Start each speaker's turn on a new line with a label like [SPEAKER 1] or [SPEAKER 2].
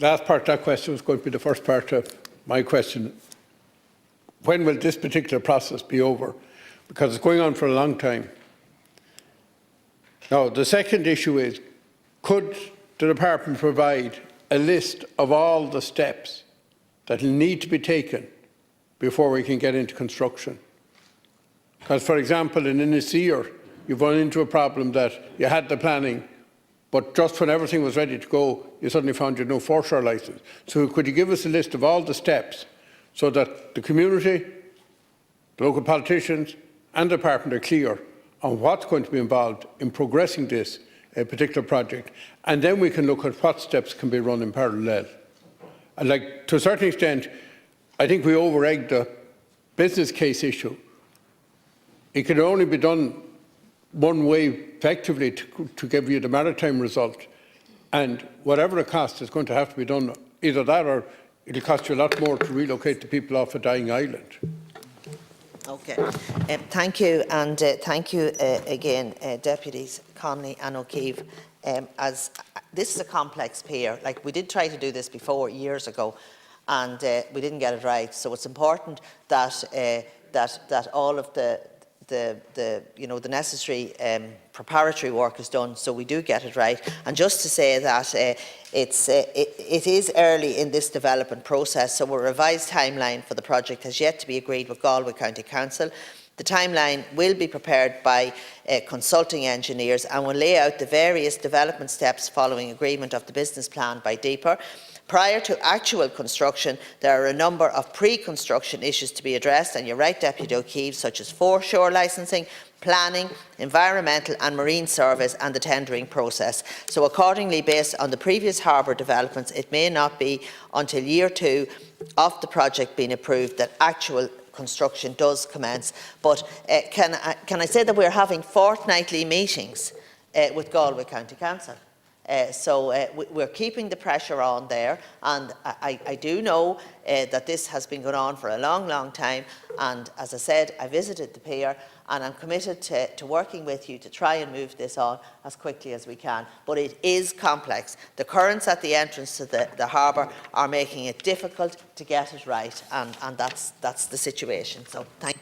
[SPEAKER 1] last part of that question was going to be the first part of my question. When will this particular process be over? Because it's going on for a long time. Now, the second issue is, could the department provide a list of all the steps that will need to be taken before we can get into construction? Because, for example, in Innisfree, you've run into a problem that you had the planning, but just when everything was ready to go, you suddenly found you had no foreshore licence. So could you give us a list of all the steps so that the community, the local politicians and the department are clear on what's going to be involved in progressing this particular project, and then we can look at what steps can be run in parallel. And to a certain extent, I think we over-egged the business case issue. It can only be done one way effectively to give you the maritime result, and whatever it costs is going to have to be done. Either that or it'll cost you a lot more to relocate the people off a dying island.
[SPEAKER 2] Okay, thank you, and thank you again, Deputies Connolly and Ó Cuív. As this is a complex pier, like we did try to do this before years ago, and we didn't get it right. So it's important that that all of the necessary preparatory work is done, so we do get it right. And just to say that it is early in this development process, so a revised timeline for the project has yet to be agreed with Galway County Council. The timeline will be prepared by consulting engineers and will lay out the various development steps following agreement of the business plan by DEPA. Prior to actual construction, there are a number of pre-construction issues to be addressed, and you're right, Deputy Ó Cuív, such as foreshore licensing, planning, environmental and marine service and the tendering process. So accordingly, based on the previous harbour developments, it may not be until year 2 of the project being approved that actual construction does commence. But can I say that we're having fortnightly meetings with Galway County Council? So we're keeping the pressure on there, and I do know that this has been going on for a long time, and as I said, I visited the pier and I'm committed to working with you to try and move this on as quickly as we can. But it is complex. The currents at the entrance to the harbour are making it difficult to get it right, and that's the situation. So thank you.